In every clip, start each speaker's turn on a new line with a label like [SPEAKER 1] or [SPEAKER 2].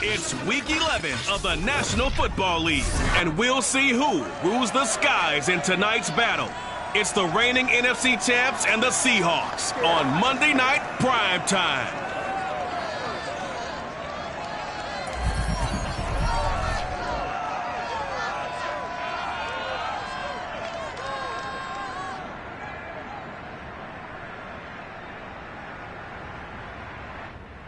[SPEAKER 1] It's Week 11 of the National Football League, and we'll see who rules the skies in tonight's battle. It's the reigning NFC champs and the Seahawks on Monday Night Prime Time.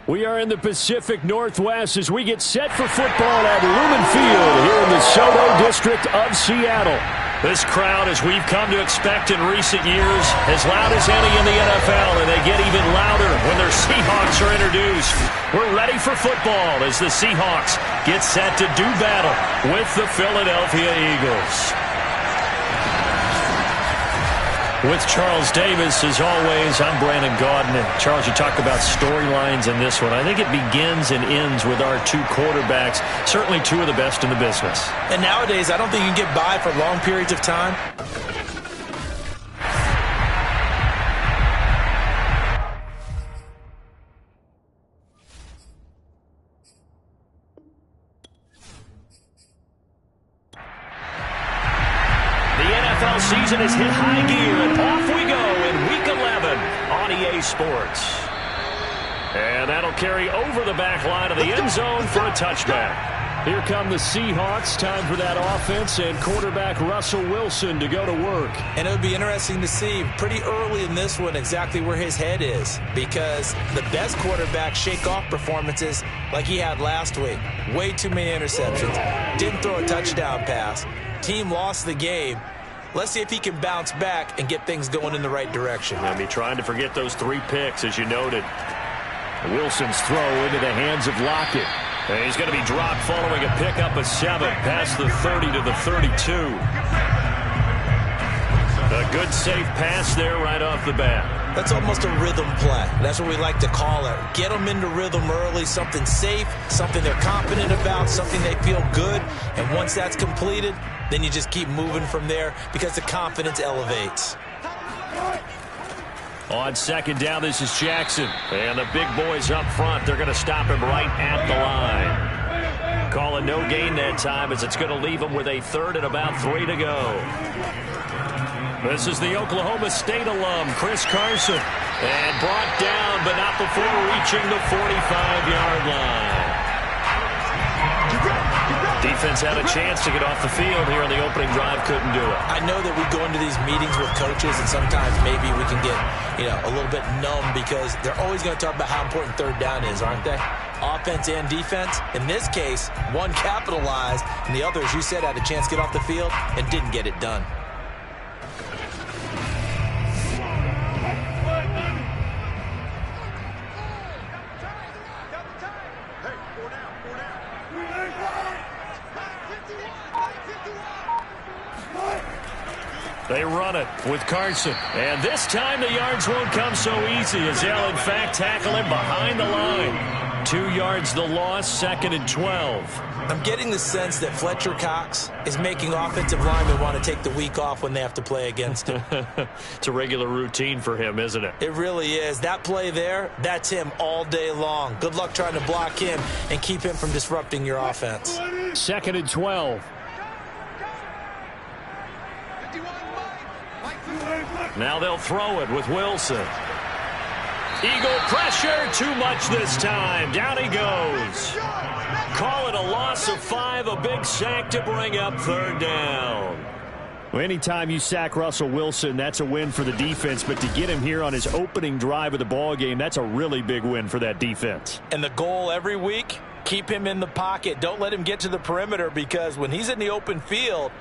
[SPEAKER 2] We are in the Pacific Northwest as we get set for football at Lumen Field here in the Soto District of Seattle. This crowd, as we've come to expect in recent years, as loud as any in the NFL, and they get even louder when their Seahawks are introduced. We're ready for football as the Seahawks get set to do battle with the Philadelphia Eagles. With Charles Davis, as always, I'm Brandon Gaudin. And Charles, you talk about storylines in this one. I think it begins and ends with our two quarterbacks, certainly two of the best in the business.
[SPEAKER 3] And nowadays, I don't think you can get by for long periods of time.
[SPEAKER 2] Season has hit high gear, and off we go in Week 11 on EA Sports. And that'll carry over the back line of the end zone for a touchdown. Here come the Seahawks. Time for that offense and quarterback Russell Wilson to go to work.
[SPEAKER 3] And it would be interesting to see pretty early in this one exactly where his head is, because the best quarterbacks shake off performances like he had last week. Way too many interceptions. Didn't throw a touchdown pass. Team lost the game. Let's see if he can bounce back and get things going in the right direction.
[SPEAKER 2] I'll be trying to forget those 3 picks, as you noted. Wilson's throw into the hands of Lockett. And he's going to be dropped following a pickup of 7 past the 30 to the 32. A good, safe pass there right off the bat.
[SPEAKER 3] That's almost a rhythm play. That's what we like to call it. Get them into rhythm early, something safe, something they're confident about, something they feel good. And once that's completed, then you just keep moving from there because the confidence elevates.
[SPEAKER 2] On second down, this is Jackson. And the big boys up front, they're going to stop him right at the line. Calling no gain that time as it's going to leave him with a 3rd and about 3 to go. This is the Oklahoma State alum, Chris Carson. And brought down, but not before reaching the 45-yard line. Defense had a chance to get off the field here on the opening drive, couldn't do it.
[SPEAKER 3] I know that we go into these meetings with coaches, and sometimes maybe we can get, a little bit numb because they're always going to talk about how important 3rd down is, aren't they? Offense and defense. In this case, one capitalized, and the other, as you said, had a chance to get off the field and didn't get it done.
[SPEAKER 2] They run it with Carson. And this time the yards won't come so easy as they'll, in fact, tackle him behind the line. 2 yards the loss, 2nd and 12.
[SPEAKER 3] I'm getting the sense that Fletcher Cox is making offensive linemen want to take the week off when they have to play against him.
[SPEAKER 2] It's a regular routine for him, isn't it?
[SPEAKER 3] It really is. That play there, that's him all day long. Good luck trying to block him and keep him from disrupting your offense.
[SPEAKER 2] 2nd and 12. Now they'll throw it with Wilson. Eagle pressure, too much this time. Down he goes. Call it a loss of 5, a big sack to bring up 3rd down. Well, anytime you sack Russell Wilson, that's a win for the defense. But to get him here on his opening drive of the ball game, that's a really big win for that defense.
[SPEAKER 3] And the goal every week, keep him in the pocket. Don't let him get to the perimeter, because when he's in the open field,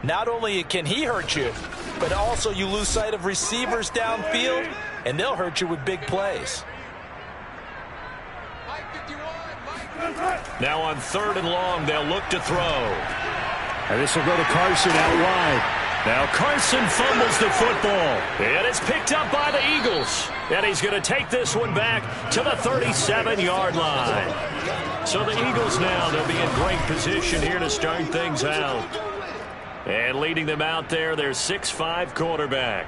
[SPEAKER 3] not only can he hurt you, but also you lose sight of receivers downfield, and they'll hurt you with big plays.
[SPEAKER 2] Now on 3rd and long, they'll look to throw. And this will go to Carson out wide. Now Carson fumbles the football. And it's picked up by the Eagles. And he's going to take this one back to the 37-yard line. So the Eagles now, they'll be in great position here to start things out. And leading them out there, their 6'5" quarterback.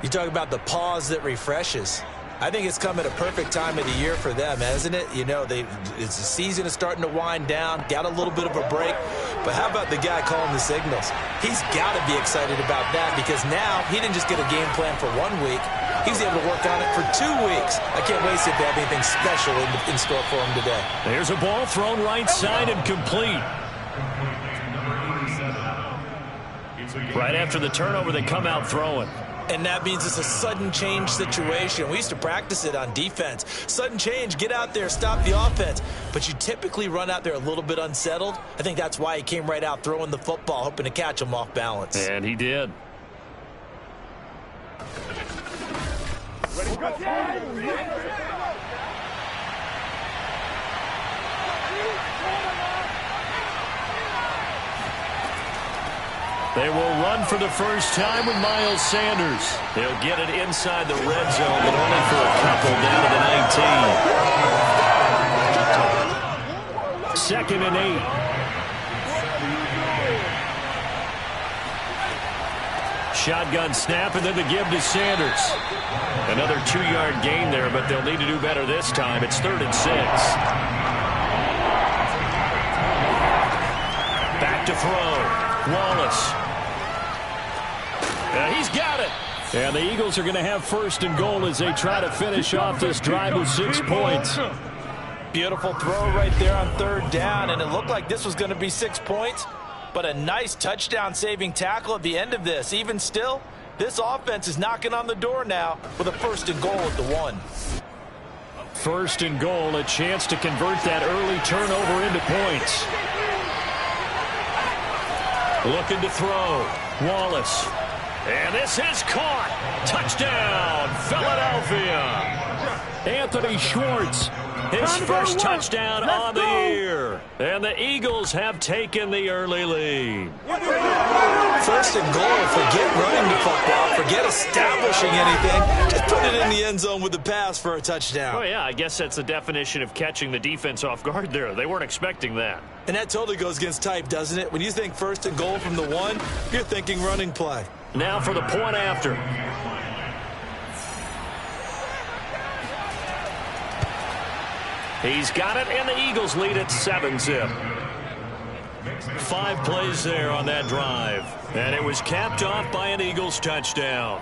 [SPEAKER 3] You talk about the pause that refreshes. I think it's come at a perfect time of the year for them, hasn't it? You know, the season is starting to wind down, got a little bit of a break. But how about the guy calling the signals? He's got to be excited about that because now he didn't just get a game plan for 1 week. He was able to work on it for 2 weeks. I can't wait to see if they have anything special in store for him today.
[SPEAKER 2] There's a ball thrown right side and complete. Right after the turnover, they come out throwing.
[SPEAKER 3] And that means it's a sudden change situation. We used to practice it on defense. Sudden change, get out there, stop the offense. But you typically run out there a little bit unsettled. I think that's why he came right out throwing the football, hoping to catch him off balance.
[SPEAKER 2] And he did. Ready, go. They will run for the first time with Miles Sanders. They'll get it inside the red zone, but only for a couple down to the 19. 2nd and 8. Shotgun snap, and then the give to Sanders. Another 2-yard gain there, but they'll need to do better this time. It's 3rd and 6. Back to throw. Wallace. He's got it. And the Eagles are going to have 1st and goal as they try to finish off this drive with 6 points.
[SPEAKER 3] Beautiful throw right there on 3rd down, and it looked like this was going to be 6 points, but a nice touchdown-saving tackle at the end of this. Even still, this offense is knocking on the door now with a 1st and goal at the 1.
[SPEAKER 2] 1st and goal, a chance to convert that early turnover into points. Looking to throw. Wallace. And this is caught. Touchdown, Philadelphia. Anthony Schwartz, his first touchdown on the year. And the Eagles have taken the early lead.
[SPEAKER 3] 1st and goal. Forget running the football. Forget establishing anything. Just put it in the end zone with the pass for a touchdown.
[SPEAKER 2] Oh, yeah, I guess that's the definition of catching the defense off guard there. They weren't expecting that.
[SPEAKER 3] And that totally goes against type, doesn't it? When you think 1st and goal from the 1, you're thinking running play.
[SPEAKER 2] Now for the point after. He's got it, and the Eagles lead at 7-zip. 5 plays there on that drive. And it was capped off by an Eagles touchdown.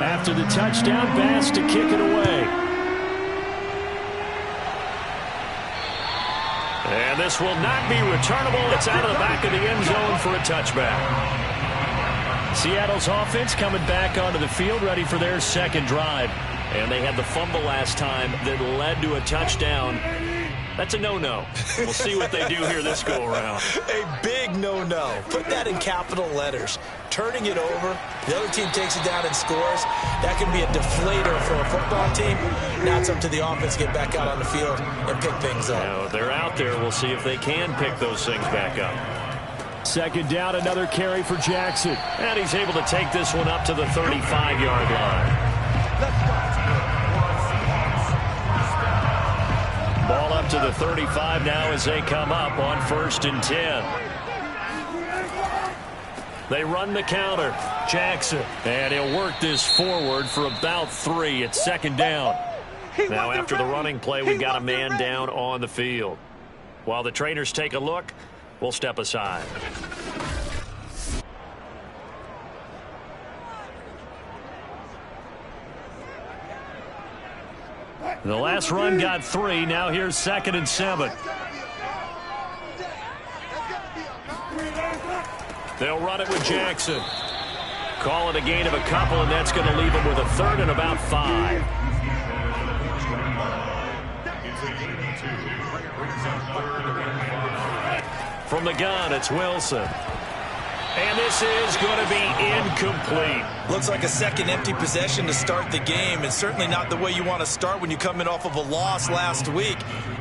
[SPEAKER 2] After the touchdown, Bass to kick it away. And this will not be returnable. It's out of the back of the end zone for a touchback. Seattle's offense coming back onto the field, ready for their 2nd drive. And they had the fumble last time that led to a touchdown. That's a no-no. We'll see what they do here this go-around.
[SPEAKER 3] A big no-no. Put that in capital letters. Turning it over, the other team takes it down and scores. That can be a deflator for a football team. Now it's up to the offense to get back out on the field and pick things up.
[SPEAKER 2] Now, they're out there. We'll see if they can pick those things back up. 2nd down, another carry for Jackson. And he's able to take this one up to the 35-yard line. Ball up to the 35 now as they come up on 1st and 10. They run the counter. Jackson. And he'll work this forward for about 3 at 2nd down. Now after the running play, we've got a man down on the field. While the trainers take a look, we'll step aside. The last run got 3. Now here's 2nd and 7. They'll run it with Jackson. Call it a gain of a couple, and that's going to leave them with a 3rd and about 5. From the gun, it's Wilson. And this is going to be incomplete.
[SPEAKER 3] Looks like a second empty possession to start the game, and certainly not the way you want to start when you come in off of a loss last week.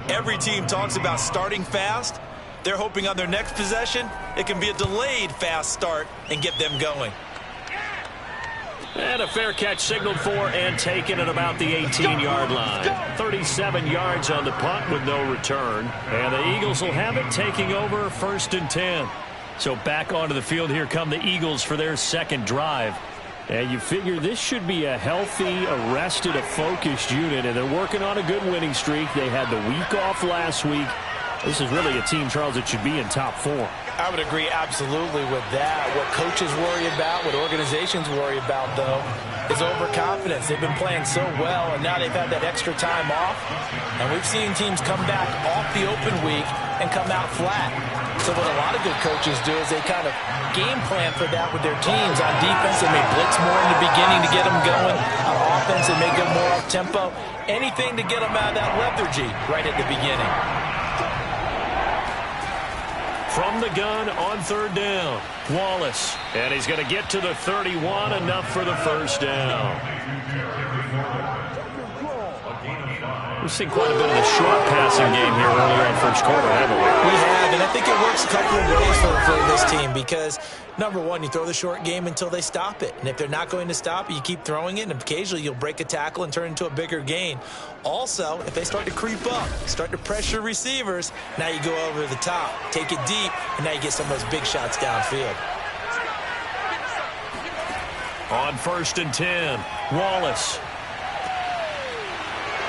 [SPEAKER 3] Every team talks about starting fast. They're hoping on their next possession, it can be a delayed fast start and get them going.
[SPEAKER 2] And a fair catch signaled for and taken at about the 18-yard line. 37 yards on the punt with no return. And the Eagles will have it, taking over 1st and 10. So back onto the field here come the Eagles for their second drive. And you figure this should be a healthy, a rested, a focused unit. And they're working on a good winning streak. They had the week off last week. This is really a team, Charles, that should be in top 4.
[SPEAKER 3] I would agree absolutely with that. What coaches worry about, what organizations worry about, though, is overconfidence. They've been playing so well, and now they've had that extra time off. And we've seen teams come back off the open week and come out flat. So what a lot of good coaches do is they kind of game plan for that with their teams. On defense, they may blitz more in the beginning to get them going. On offense, they may get more up-tempo. Anything to get them out of that lethargy right at the beginning.
[SPEAKER 2] From the gun on 3rd down, Wallace. And he's going to get to the 31, enough for the first down. We've seen quite a bit of the short passing game here earlier in first quarter, haven't we?
[SPEAKER 3] We have, and I think it works a couple of ways for this team because, number one, you throw the short game until they stop it. And if they're not going to stop it, you keep throwing it, and occasionally you'll break a tackle and turn into a bigger gain. Also, if they start to creep up, start to pressure receivers, now you go over the top, take it deep, and now you get some of those big shots downfield.
[SPEAKER 2] On 1st and 10, Wallace.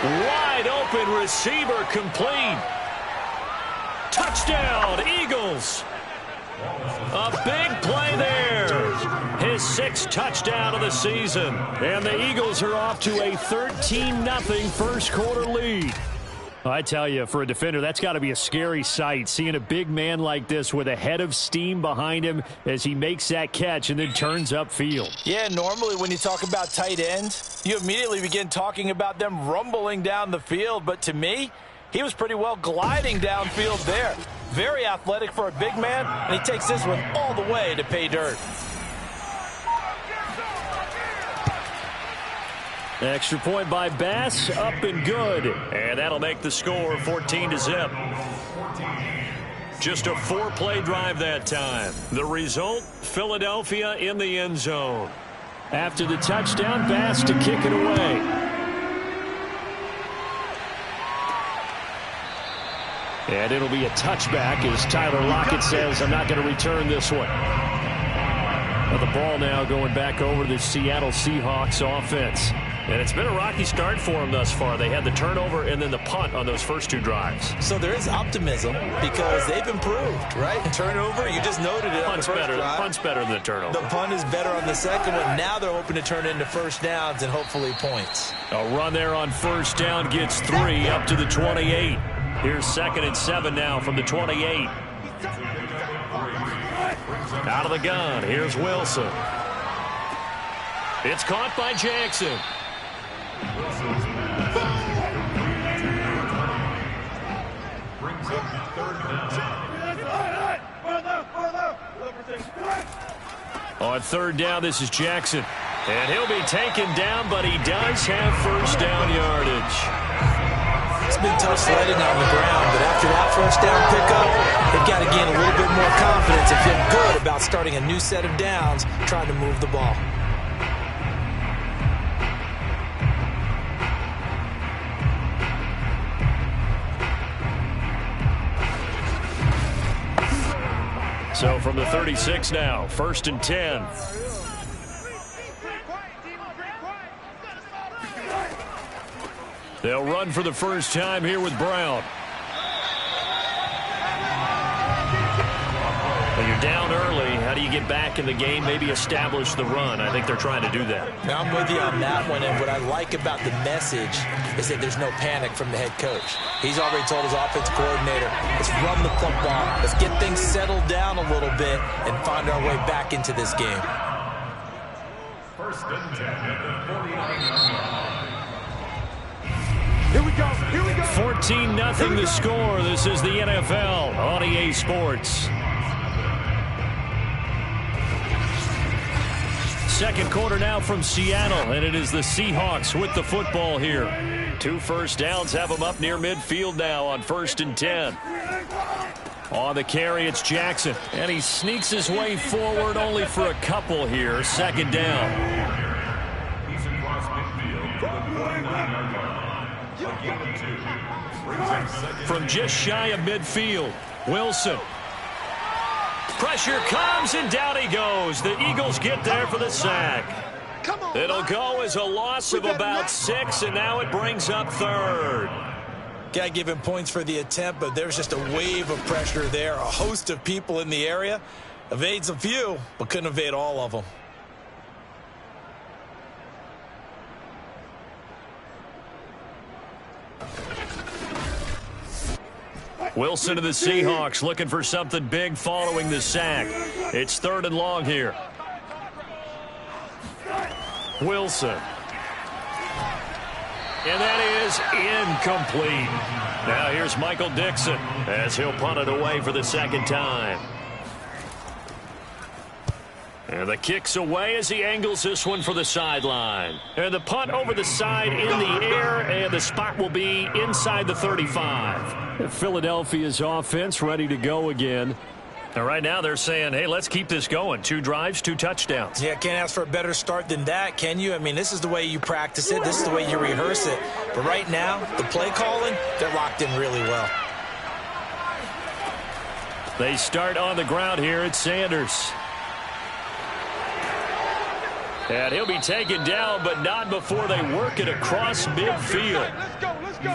[SPEAKER 2] Wide open receiver complete. Touchdown, Eagles. A big play there. His 6th touchdown of the season. And the Eagles are off to a 13-0 first quarter lead. I tell you, for a defender, that's got to be a scary sight, seeing a big man like this with a head of steam behind him as he makes that catch and then turns upfield.
[SPEAKER 3] Yeah, normally when you talk about tight ends, you immediately begin talking about them rumbling down the field. But to me, he was pretty well gliding downfield there. Very athletic for a big man, and he takes this one all the way to pay dirt.
[SPEAKER 2] Extra point by Bass, up and good. And that'll make the score 14-0. Just a 4-play drive that time. The result, Philadelphia in the end zone. After the touchdown, Bass to kick it away. And it'll be a touchback as Tyler Lockett says, I'm not going to return this one. Well, the ball now going back over to the Seattle Seahawks offense. And it's been a rocky start for them thus far. They had the turnover and then the punt on those first 2 drives.
[SPEAKER 3] So there is optimism because they've improved, right? Turnover, you just noted it on the first drive.
[SPEAKER 2] Punt's better than the turnover. The
[SPEAKER 3] punt is better on the second one. Now they're hoping to turn into first downs and hopefully points.
[SPEAKER 2] A run there on first down gets 3 up to the 28. Here's 2nd and 7 now from the 28. Out of the gun, here's Wilson. It's caught by Jackson. On 3rd down, this is Jackson. And he'll be taken down, but he does have first down yardage.
[SPEAKER 3] It's been tough sledding on the ground, but after that first down pickup, they've got to gain a little bit more confidence and feel good about starting a new set of downs, trying to move the ball.
[SPEAKER 2] So from the 36 now, 1st and 10. They'll run for the first time here with Brown. When you're down early, how do you get back in the game, maybe establish the run? I think they're trying to do that.
[SPEAKER 3] Now, I'm with you on that one, and what I like about the message is that there's no panic from the head coach. He's already told his offensive coordinator, let's run the football, let's get things settled down a little bit and find our way back into this game.
[SPEAKER 4] 1st and 10 at the 49.
[SPEAKER 5] Here we go. Here we go.
[SPEAKER 2] 14-0 the score. This is the NFL on EA Sports. Second quarter now from Seattle, and it is the Seahawks with the football here. 2 first downs have them up near midfield now on 1st and 10. On the carry, it's Jackson, and he sneaks his way forward only for a couple here. 2nd down. From just shy of midfield, Wilson. Pressure comes, and down he goes. The Eagles get there for the sack. It'll go as a loss of about 6, and now it brings up 3rd.
[SPEAKER 3] Got to give him points for the attempt, but there's just a wave of pressure there. A host of people in the area. Evades a few, but couldn't evade all of them.
[SPEAKER 2] Wilson to the Seahawks looking for something big following the sack. It's 3rd and long here. Wilson. And that is incomplete. Now here's Michael Dixon as he'll punt it away for the second time. And the kick's away as he angles this one for the sideline. And the punt over the side in the air, and the spot will be inside the 35. Philadelphia's offense ready to go again. And right now they're saying, hey, let's keep this going. 2 drives, 2 touchdowns.
[SPEAKER 3] Yeah, can't ask for a better start than that, can you? I mean, this is the way you practice it. This is the way you rehearse it. But right now, the play calling, they're locked in really well.
[SPEAKER 2] They start on the ground here at Sanders. And he'll be taken down, but not before they work it across midfield.
[SPEAKER 5] Let's go.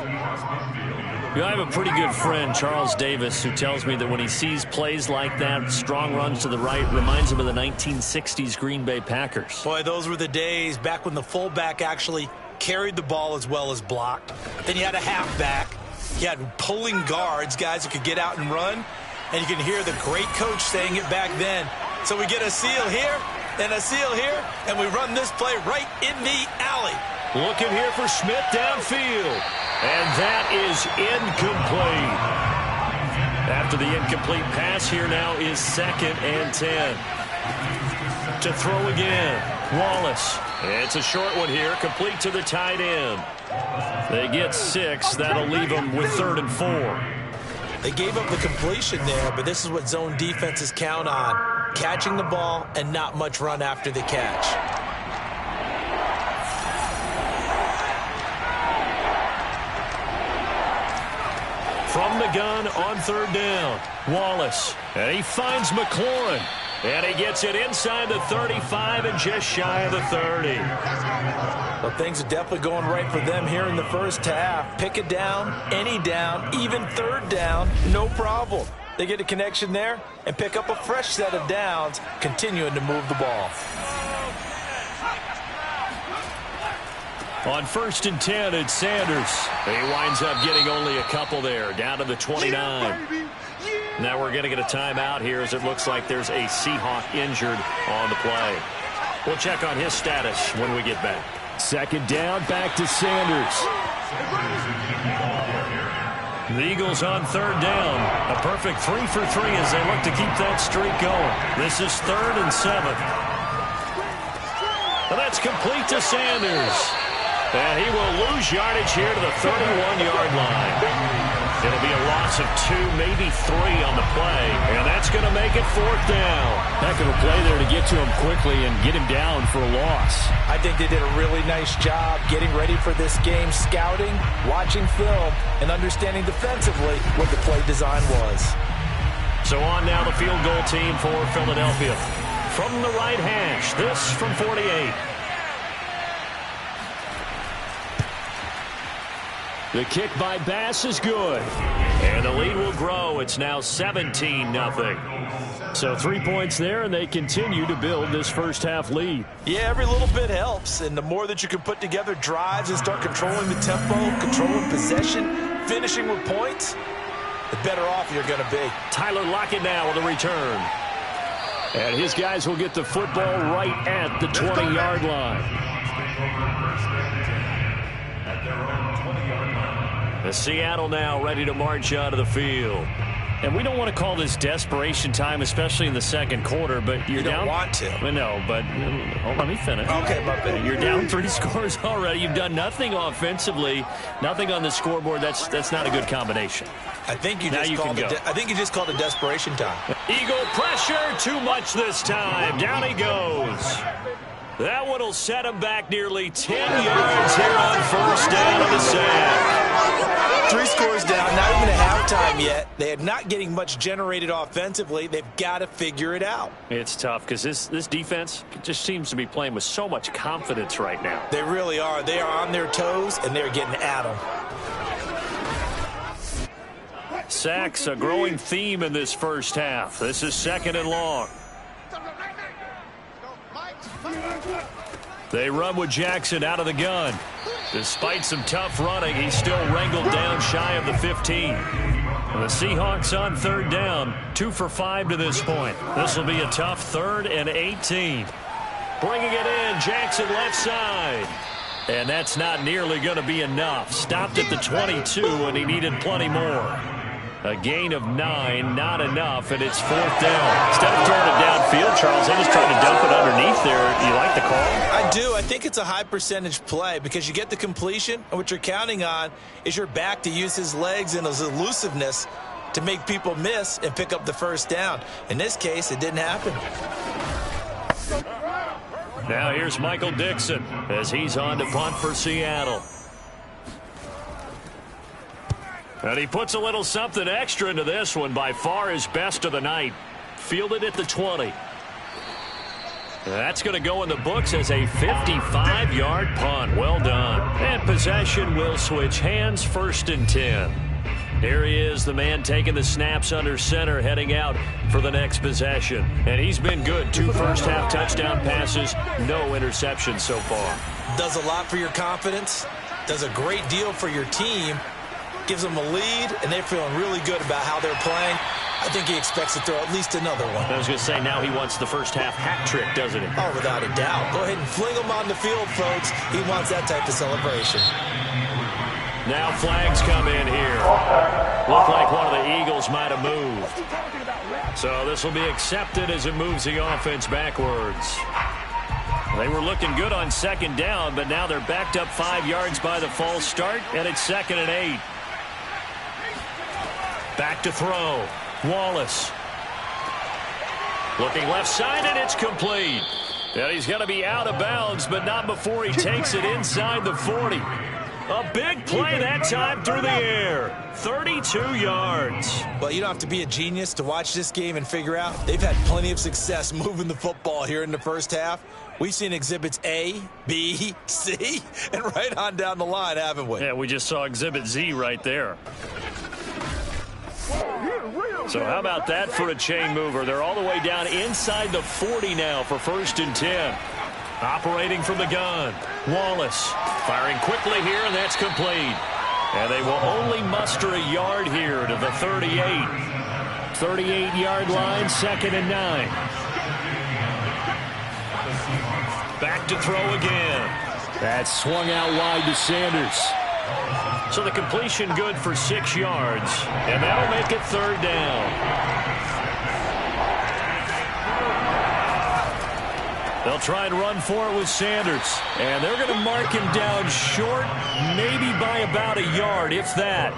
[SPEAKER 2] I have a pretty good friend, Charles Davis, who tells me that when he sees plays like that, strong runs to the right, reminds him of the 1960s Green Bay Packers.
[SPEAKER 3] Boy, those were the days back when the fullback actually carried the ball as well as blocked. Then you had a halfback. You had pulling guards, guys who could get out and run. And you can hear the great coach saying it back then. So we get a seal here and a seal here, and we run this play right in the alley.
[SPEAKER 2] Looking here for Smith downfield. And that is incomplete. After the incomplete pass, here now is 2nd and 10. To throw again, Wallace. It's a short one here, complete to the tight end. They get 6. That'll leave them with 3rd and 4.
[SPEAKER 3] They gave up the completion there, but this is what zone defenses count on. Catching the ball and not much run after the catch.
[SPEAKER 2] From the gun on 3rd down, Wallace. And he finds McLaurin. And he gets it inside the 35 and just shy of the 30.
[SPEAKER 3] Well, things are definitely going right for them here in the first half. Pick it down, any down, even 3rd down, no problem. They get a connection there and pick up a fresh set of downs, continuing to move the ball.
[SPEAKER 2] On 1st and 10, it's Sanders. He winds up getting only a couple there, down to the 29. Now we're going to get a timeout here as it looks like there's a Seahawk injured on the play. We'll check on his status when we get back. 2nd down, back to Sanders. The Eagles on 3rd down. A perfect 3 for 3 as they look to keep that streak going. This is 3rd and 7. And that's complete to Sanders. And he will lose yardage here to the 31-yard line. It'll be a loss of 2, maybe 3 on the play, and that's going to make it 4th down.
[SPEAKER 6] Heck of a play there to get to him quickly and get him down for a loss.
[SPEAKER 3] I think they did a really nice job getting ready for this game, scouting, watching film, and understanding defensively what the play design was.
[SPEAKER 2] So on now the field goal team for Philadelphia. From the right hash, this from 48. The kick by Bass is good. And the lead will grow. It's now 17-0. So 3 points there, and they continue to build this first half lead.
[SPEAKER 3] Yeah, every little bit helps. And the more that you can put together drives and start controlling the tempo, controlling possession, finishing with points, the better off you're going to be.
[SPEAKER 2] Tyler Lockett now with a return. And his guys will get the football right at the 20-yard line. The Seattle now ready to march out of the field. And we don't want to call this desperation time, especially in the second quarter, but you're down.
[SPEAKER 3] You don't want to.
[SPEAKER 2] No, but let me finish.
[SPEAKER 3] Okay, my bad.
[SPEAKER 2] You're down 3 scores already. You've done nothing offensively, nothing on the scoreboard. That's not a good combination.
[SPEAKER 3] I think you
[SPEAKER 2] now
[SPEAKER 3] just
[SPEAKER 2] you
[SPEAKER 3] called
[SPEAKER 2] can go.
[SPEAKER 3] I think you just called it desperation time.
[SPEAKER 2] Eagle pressure, too much this time. Down he goes. That one will set him back nearly 10 yards here on first down of the sack.
[SPEAKER 3] 3 scores down, not even at halftime yet. They are not getting much generated offensively. They've got to figure it out.
[SPEAKER 2] It's tough because this defense just seems to be playing with so much confidence right now.
[SPEAKER 3] They really are. They are on their toes, and they're getting at them.
[SPEAKER 2] Sacks, a growing theme in this first half. This is 2nd and long. They run with Jackson out of the gun. Despite some tough running, he's still wrangled down shy of the 15. And the Seahawks on 3rd down, 2 for 5 to this point. This will be a tough 3rd and 18. Bringing it in, Jackson left side. And that's not nearly going to be enough. Stopped at the 22, and he needed plenty more. A gain of 9, not enough, and it's 4th down. Instead of throwing it downfield, Charles, they just tried to dump it underneath there. You like the call?
[SPEAKER 3] I do. I think it's a high percentage play because you get the completion, and what you're counting on is your back to use his legs and his elusiveness to make people miss and pick up the first down. In this case, it didn't happen.
[SPEAKER 2] Now here's Michael Dixon as he's on to punt for Seattle. And he puts a little something extra into this one, by far his best of the night. Fielded at the 20. That's going to go in the books as a 55-yard punt. Well done. And possession will switch hands, 1st and 10. Here he is, the man taking the snaps under center, heading out for the next possession. And he's been good. 2 first-half touchdown passes, no interceptions so far.
[SPEAKER 3] Does a lot for your confidence. Does a great deal for your team. Gives them a lead, and they're feeling really good about how they're playing. I think he expects to throw at least another one.
[SPEAKER 2] I was going to say, now he wants the first-half hat trick, doesn't he?
[SPEAKER 3] Oh, without a doubt. Go ahead and fling him on the field, folks. He wants that type of celebration.
[SPEAKER 2] Now flags come in here. Look like one of the Eagles might have moved. So this will be accepted as it moves the offense backwards. They were looking good on 2nd down, but now they're backed up 5 yards by the false start, and it's 2nd and 8. Back to throw. Wallace. Looking left side, and it's complete. And he's going to be out of bounds, but not before he takes it inside the 40. A big play that time through the air. 32 yards.
[SPEAKER 3] Well, you don't have to be a genius to watch this game and figure out they've had plenty of success moving the football here in the first half. We've seen exhibits A, B, C, and right on down the line, haven't we?
[SPEAKER 2] Yeah, we just saw exhibit Z right there. So how about that for a chain mover? They're all the way down inside the 40 now for 1st and 10. Operating from the gun. Wallace firing quickly here, and that's complete. And they will only muster a yard here to the 38. 38-yard line, 2nd and 9. Back to throw again. That swung out wide to Sanders. So the completion good for 6 yards, and that'll make it 3rd down. They'll try and run for it with Sanders, and they're going to mark him down short, maybe by about a yard, if that.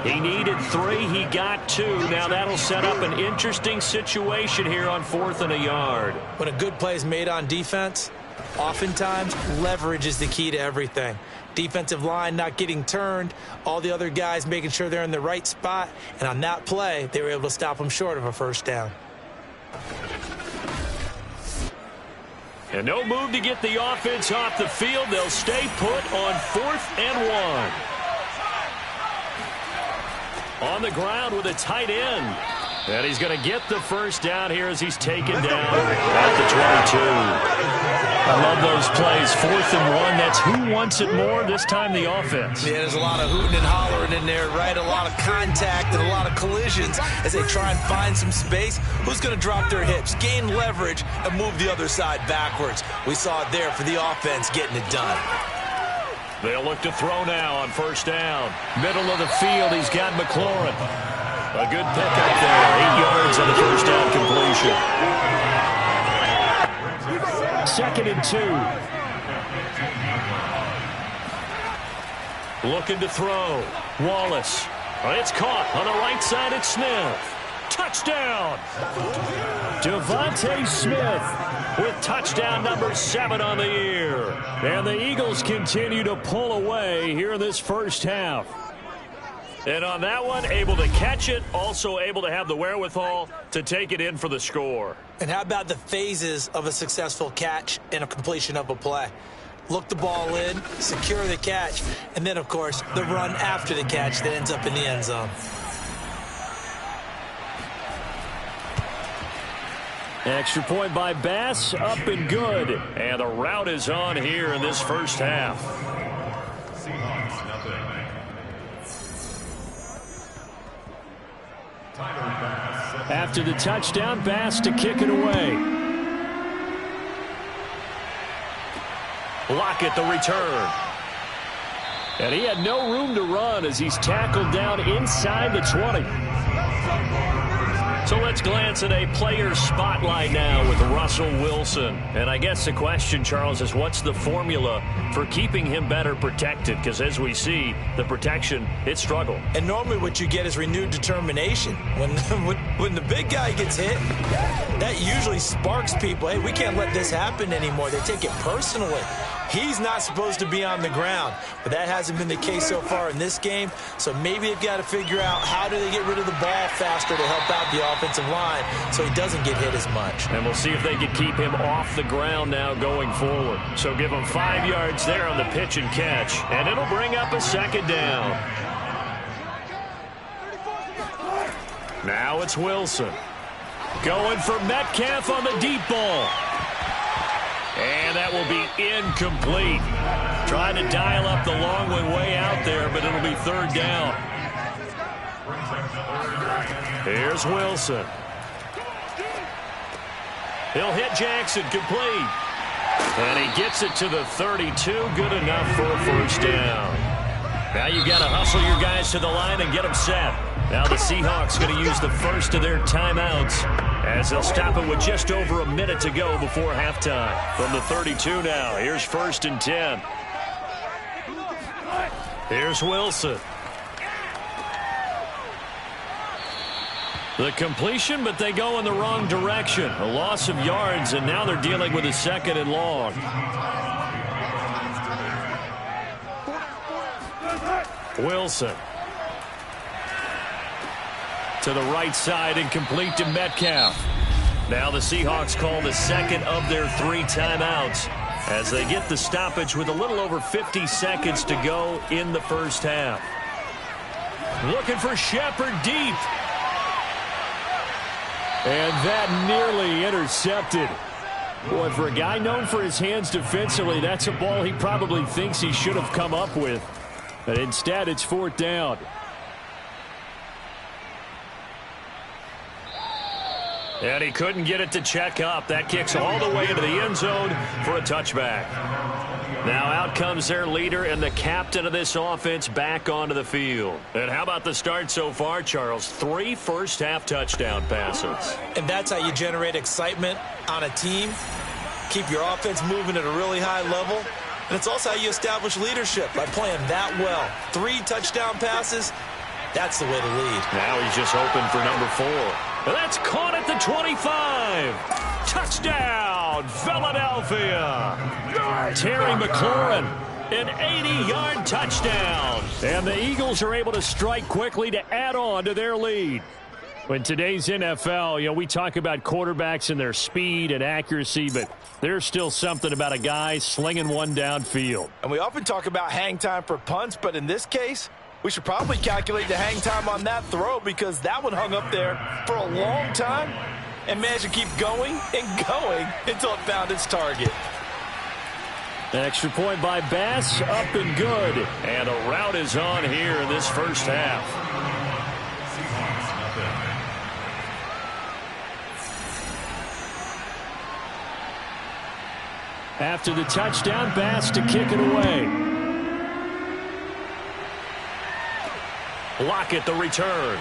[SPEAKER 2] He needed 3, he got 2. Now that'll set up an interesting situation here on 4th and a yard.
[SPEAKER 3] When a good play is made on defense, oftentimes leverage is the key to everything. Defensive line not getting turned, all the other guys making sure they're in the right spot, and on that play, they were able to stop them short of a 1st down.
[SPEAKER 2] And no move to get the offense off the field. They'll stay put on 4th and 1. On the ground with a tight end. And he's going to get the 1st down here as he's taken down at the 22. I love those plays. 4th and 1. That's who wants it more, this time the offense.
[SPEAKER 3] Yeah, there's a lot of hooting and hollering in there, right? A lot of contact and a lot of collisions as they try and find some space. Who's going to drop their hips, gain leverage, and move the other side backwards? We saw it there for the offense getting it done.
[SPEAKER 2] They'll look to throw now on 1st down. Middle of the field, he's got McLaurin. A good pickup there. 8 yards on the 1st down completion. 2nd and 2. Looking to throw. Wallace. It's caught on the right side. It's Smith. Touchdown! Devontae Smith with touchdown number 7 on the year. And the Eagles continue to pull away here in this first half. And on that one, able to catch it, also able to have the wherewithal to take it in for the score.
[SPEAKER 3] And how about the phases of a successful catch and a completion of a play? Look the ball in, secure the catch, and then, of course, the run after the catch that ends up in the end zone.
[SPEAKER 2] Extra point by Bass, up and good. And the route is on here in this first half.
[SPEAKER 4] Seahawks, nothing.
[SPEAKER 2] After the touchdown, Bass to kick it away. Lockett the return. And he had no room to run as he's tackled down inside the 20. So let's glance at a player spotlight now with Russell Wilson. And I guess the question, Charles, is what's the formula for keeping him better protected? Because as we see, the protection, it struggled.
[SPEAKER 3] And normally what you get is renewed determination. When the big guy gets hit, that usually sparks people. Hey, we can't let this happen anymore. They take it personally. He's not supposed to be on the ground, but that hasn't been the case so far in this game. So maybe they've got to figure out how do they get rid of the ball faster to help out the offensive line so he doesn't get hit as much.
[SPEAKER 2] And we'll see if they can keep him off the ground now going forward. So give him 5 yards there on the pitch and catch, and it'll bring up a second down. Now it's Wilson. Going for Metcalf on the deep ball. And that will be incomplete. Trying to dial up the long one way out there, but it'll be third down. Here's Wilson. He'll hit Jackson, complete. And he gets it to the 32, good enough for a first down. Now you got to hustle your guys to the line and get them set. Now the Seahawks going to use the first of their timeouts as they'll stop it with just over a minute to go before halftime. From the 32 now, here's 1st and 10. Here's Wilson. The completion, but they go in the wrong direction. A loss of yards, and now they're dealing with a 2nd and long. Wilson. To the right side and complete to Metcalf. Now the Seahawks call the 2nd of their 3 timeouts as they get the stoppage with a little over 50 seconds to go in the first half. Looking for Shepard deep. And that nearly intercepted. Boy, for a guy known for his hands defensively, that's a ball he probably thinks he should have come up with. But instead, it's 4th down. And he couldn't get it to check up. That kicks all the way into the end zone for a touchback. Now out comes their leader and the captain of this offense back onto the field. And how about the start so far, Charles? 3 first-half touchdown passes.
[SPEAKER 3] And that's how you generate excitement on a team. Keep your offense moving at a really high level. And it's also how you establish leadership by playing that well. 3 touchdown passes, that's the way to lead.
[SPEAKER 2] Now he's just hoping for number 4. And that's caught at the 25. Touchdown, Philadelphia. Terry McLaurin, an 80-yard touchdown. And the Eagles are able to strike quickly to add on to their lead. In today's NFL, we talk about quarterbacks and their speed and accuracy, but there's still something about a guy slinging one downfield.
[SPEAKER 3] And we often talk about hang time for punts, but in this case, we should probably calculate the hang time on that throw because that one hung up there for a long time and managed to keep going and going until it found its target.
[SPEAKER 2] An extra point by Bass, up and good. And a route is on here in this first half. After the touchdown, Bass to kick it away. Lockett the return.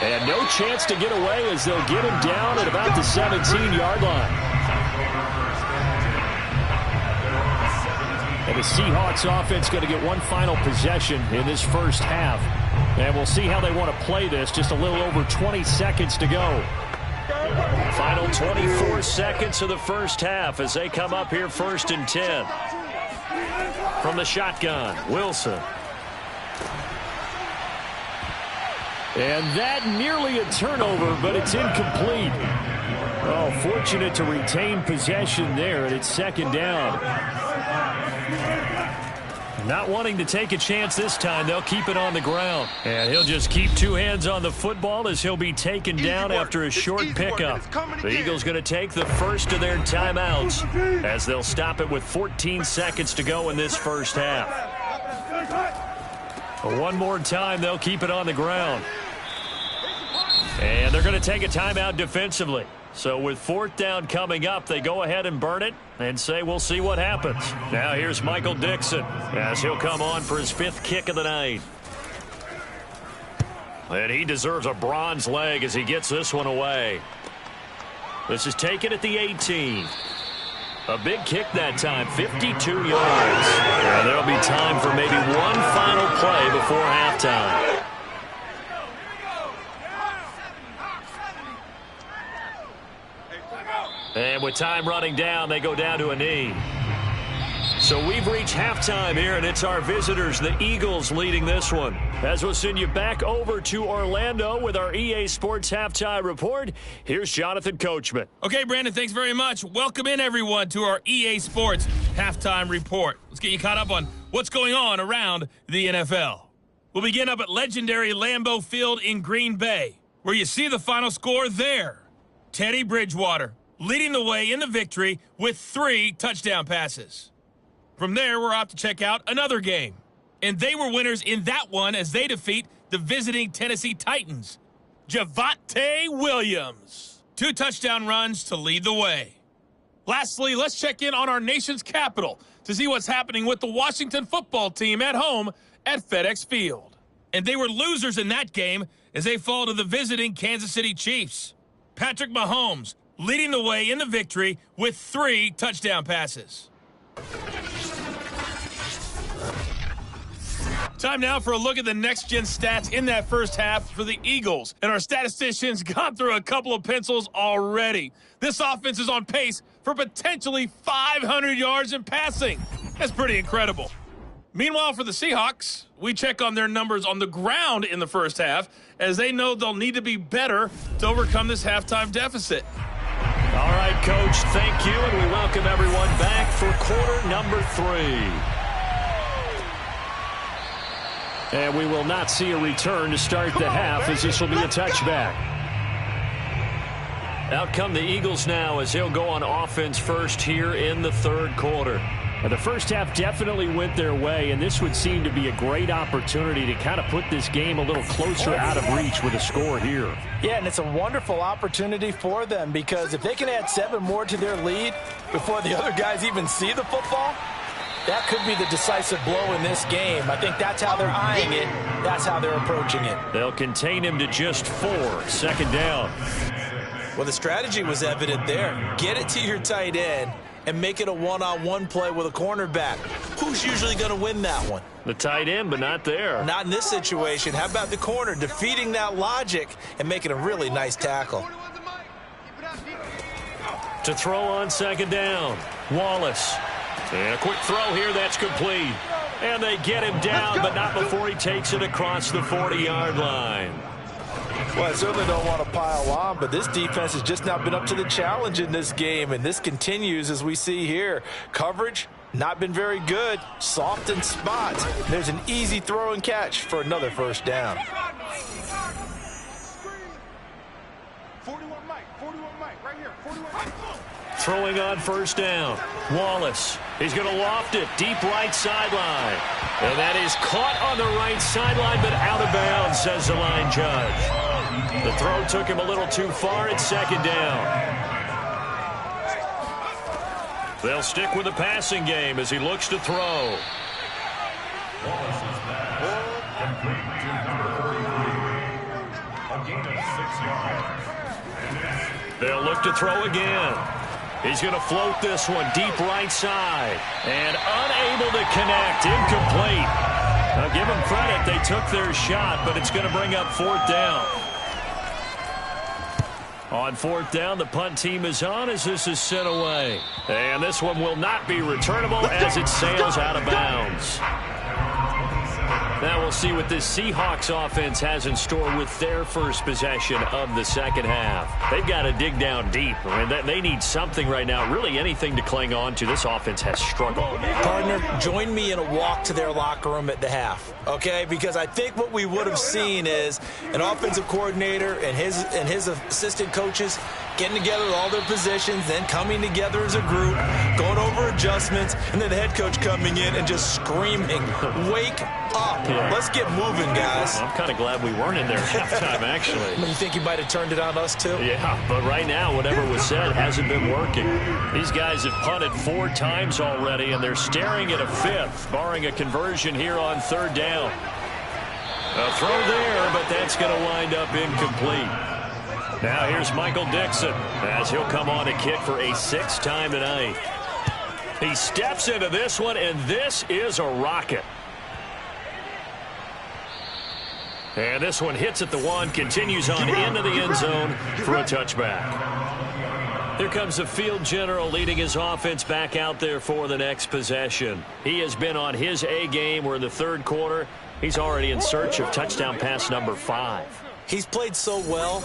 [SPEAKER 2] And no chance to get away as they'll get him down at about the 17-yard line. And the Seahawks offense going to get one final possession in this first half. And we'll see how they want to play this. Just a little over 20 seconds to go. Final 24 seconds of the first half as they come up here 1st and 10. From the shotgun, Wilson. And that nearly a turnover, but it's incomplete. Oh, fortunate to retain possession there, and it's 2nd down. Not wanting to take a chance this time, they'll keep it on the ground. And he'll just keep 2 hands on the football as he'll be taken down after a short pickup. The Eagles going to take the first of their timeouts as they'll stop it with 14 seconds to go in this first half. One more time, they'll keep it on the ground. And they're going to take a timeout defensively. So with 4th down coming up, they go ahead and burn it and say we'll see what happens. Now here's Michael Dixon as he'll come on for his 5th kick of the night. And he deserves a bronze leg as he gets this one away. This is taken at the 18. A big kick that time, 52 yards. And there'll be time for maybe one final play before halftime. And with time running down, they go down to a knee. So we've reached halftime here, and it's our visitors, the Eagles, leading this one. As we'll send you back over to Orlando with our EA Sports Halftime Report, here's Jonathan Coachman.
[SPEAKER 7] Okay, Brandon, thanks very much. Welcome in, everyone, to our EA Sports Halftime Report. Let's get you caught up on what's going on around the NFL. We'll begin up at legendary Lambeau Field in Green Bay, where you see the final score there. Teddy Bridgewater leading the way in the victory with 3 touchdown passes. From there, we're off to check out another game. And they were winners in that one as they defeat the visiting Tennessee Titans. Javonte Williams. 2 touchdown runs to lead the way. Lastly, let's check in on our nation's capital to see what's happening with the Washington football team at home at FedEx Field. And they were losers in that game as they fall to the visiting Kansas City Chiefs. Patrick Mahomes leading the way in the victory with 3 touchdown passes. Time now for a look at the next-gen stats in that first half for the Eagles. And our statisticians gone through a couple of pencils already. This offense is on pace for potentially 500 yards in passing. That's pretty incredible. Meanwhile, for the Seahawks, we check on their numbers on the ground in the first half as they know they'll need to be better to overcome this halftime deficit.
[SPEAKER 2] All right, Coach, thank you, and we welcome everyone back for quarter number 3. And we will not see a return to start the half as this will be a touchback. Out come the Eagles now as he'll go on offense first here in the 3rd quarter. And the first half definitely went their way, and this would seem to be a great opportunity to kind of put this game a little closer out of reach with a score here.
[SPEAKER 3] Yeah, and it's a wonderful opportunity for them because if they can add 7 more to their lead before the other guys even see the football, that could be the decisive blow in this game. I think that's how they're eyeing it. That's how they're approaching it.
[SPEAKER 2] They'll contain him to just 4, 2nd down.
[SPEAKER 3] Well, the strategy was evident there. Get it to your tight end and make it a one-on-one play with a cornerback. Who's usually going to win that one?
[SPEAKER 2] The tight end, but not there.
[SPEAKER 3] Not in this situation. How about the corner defeating that logic and making a really nice tackle?
[SPEAKER 2] To throw on 2nd down, Wallace. And a quick throw here, that's complete. And they get him down, but not before he takes it across the 40-yard line.
[SPEAKER 3] Well, I certainly don't want to pile on, but this defense has just not been up to the challenge in this game, and this continues as we see here. Coverage, not been very good. Soft in spots. There's an easy throw and catch for another first down.
[SPEAKER 5] 41 Mike, right here, 41 Mike.
[SPEAKER 2] Throwing on 1st down, Wallace. He's going to loft it deep right sideline. And that is caught on the right sideline, but out of bounds, says the line judge. The throw took him a little too far. It's 2nd down. They'll stick with the passing game as he looks to throw.
[SPEAKER 4] Wallace is back. Complete to number 43. A gain of 6 yards.
[SPEAKER 2] They'll look to throw again. He's going to float this one deep right side. And unable to connect. Incomplete. Now give them credit. They took their shot, but it's going to bring up 4th down. On 4th down, the punt team is on as this is sent away. And this one will not be returnable as it sails out of bounds. Now we'll see what this Seahawks offense has in store with their first possession of the second half. They've got to dig down deep. I mean, they need something right now, really anything to cling on to. This offense has struggled.
[SPEAKER 3] Partner, join me in a walk to their locker room at the half, okay? Because I think what we would have seen is an offensive coordinator and his assistant coaches getting together with all their positions, then coming together as a group, going over adjustments, and then the head coach coming in and just screaming, "Wake up.
[SPEAKER 2] Yeah.
[SPEAKER 3] Let's get moving, guys."
[SPEAKER 2] I'm kind of glad we weren't in there at halftime, actually.
[SPEAKER 3] You think he might have turned it on us, too?
[SPEAKER 2] Yeah, but right now, whatever was said hasn't been working. These guys have punted 4 times already, and they're staring at a 5th, barring a conversion here on 3rd down. A throw there, but that's going to wind up incomplete. Now here's Michael Dixon as he'll come on to kick for a 6th time tonight. He steps into this one, and this is a rocket. And this one hits at the 1, continues on into the end zone for a touchback. Here comes the field general leading his offense back out there for the next possession. He has been on his A game. We're in the 3rd quarter. He's already in search of touchdown pass number 5.
[SPEAKER 3] He's played so well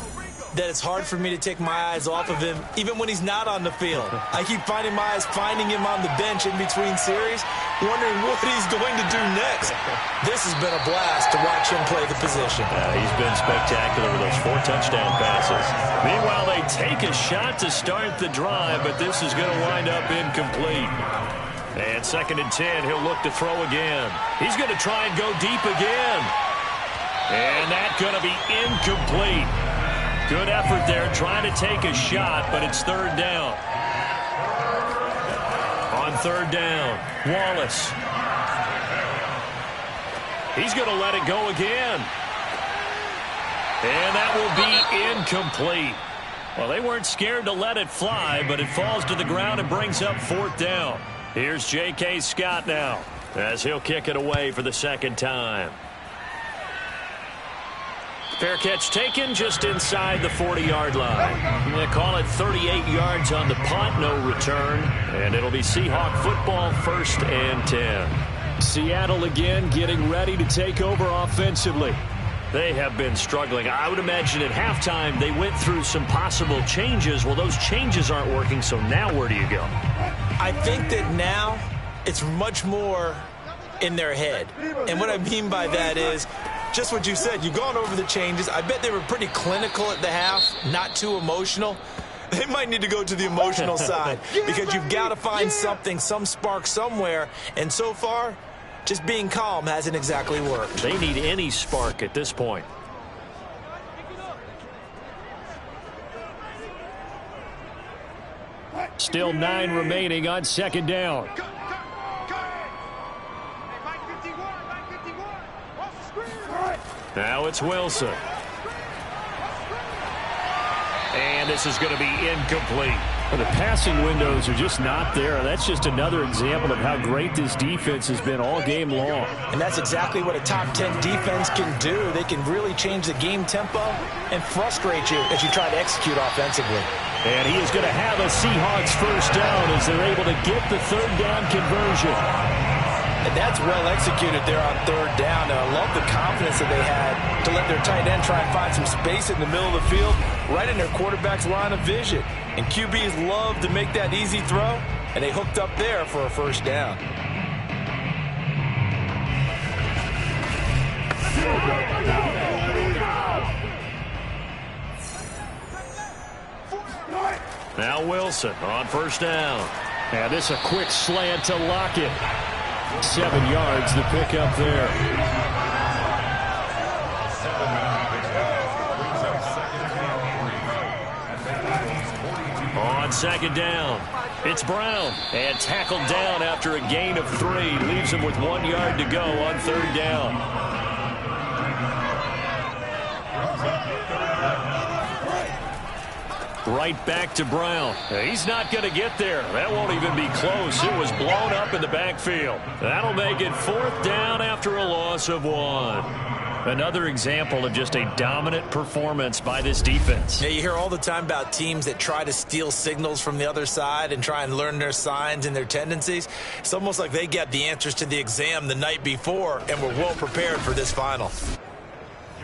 [SPEAKER 3] that it's hard for me to take my eyes off of him, even when he's not on the field. I keep finding my eyes finding him on the bench in between series, wondering what he's going to do next. This has been a blast to watch him play the position.
[SPEAKER 2] He's been spectacular with those 4 touchdown passes. Meanwhile, they take a shot to start the drive, but this is going to wind up incomplete. And 2nd and 10, he'll look to throw again. He's going to try and go deep again. And that's going to be incomplete. Good effort there, trying to take a shot, but it's 3rd down. On 3rd down, Wallace. He's going to let it go again. And that will be incomplete. Well, they weren't scared to let it fly, but it falls to the ground and brings up 4th down. Here's J.K. Scott now as he'll kick it away for the 2nd time. Fair catch taken just inside the 40-yard line. They call it 38 yards on the punt, no return. And it'll be Seahawk football, 1st and 10. Seattle again getting ready to take over offensively. They have been struggling. I would imagine at halftime they went through some possible changes. Well, those changes aren't working, so now where do you go?
[SPEAKER 3] I think that now it's much more in their head. And what I mean by that is just what you said. You've gone over the changes. I bet they were pretty clinical at the half, not too emotional. They might need to go to the emotional side because you've got to find something, some spark somewhere. And so far, just being calm hasn't exactly worked.
[SPEAKER 2] They need any spark at this point. Still 9 remaining on 2nd down. Now it's Wilson. And this is going to be incomplete.
[SPEAKER 6] Well, the passing windows are just not there. That's just another example of how great this defense has been all game long.
[SPEAKER 3] And that's exactly what a top 10 defense can do. They can really change the game tempo and frustrate you as you try to execute offensively.
[SPEAKER 6] And he is going to have a Seahawks 1st down as they're able to get the 3rd down conversion.
[SPEAKER 3] And that's well executed there on 3rd down. And I love the confidence that they had to let their tight end try and find some space in the middle of the field, right in their quarterback's line of vision. And QBs love to make that easy throw, and they hooked up there for a 1st down.
[SPEAKER 2] Now Wilson on 1st down.
[SPEAKER 6] And this a quick slant to Lockett. 7 yards the pickup there.
[SPEAKER 2] On 2nd down, it's Brown. And tackled down after a gain of 3. Leaves him with 1 yard to go on 3rd down. Right back to Brown. He's not going to get there. That won't even be close. It was blown up in the backfield. That'll make it 4th down after a loss of 1. Another example of just a dominant performance by this defense.
[SPEAKER 3] Yeah, you hear all the time about teams that try to steal signals from the other side and try and learn their signs and their tendencies. It's almost like they get the answers to the exam the night before and were well prepared for this final.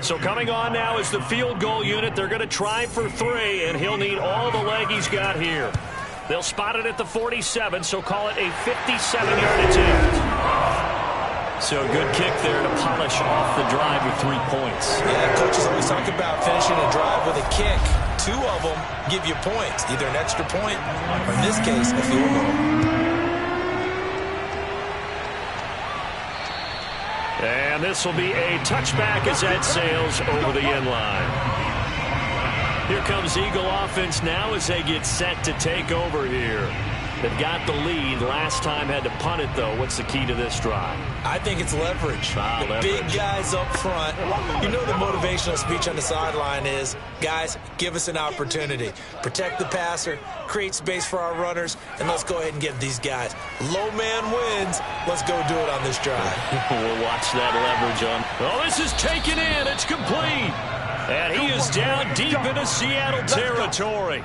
[SPEAKER 2] So coming on now is the field goal unit. They're going to try for 3, and he'll need all the leg he's got here. They'll spot it at the 47, so call it a 57-yard attempt. So good kick there to polish off the drive with 3 points.
[SPEAKER 3] Yeah, coaches always talk about finishing a drive with a kick. 2 of them give you points, either an extra point or, in this case, a field goal.
[SPEAKER 2] And this will be a touchback as that sails over the end line. Here comes Eagle offense now as they get set to take over here. They've got the lead. Last time had to punt it, though. What's the key to this drive?
[SPEAKER 3] I think it's leverage.
[SPEAKER 2] Leverage.
[SPEAKER 3] Big guys up front. You know the motivational speech on the sideline is, guys, give us an opportunity. Protect the passer, create space for our runners, and let's go ahead and get these guys. Low man wins. Let's go do it on this drive.
[SPEAKER 2] We'll watch that leverage on. Oh, this is taken in. It's complete. And he is down deep into Seattle territory.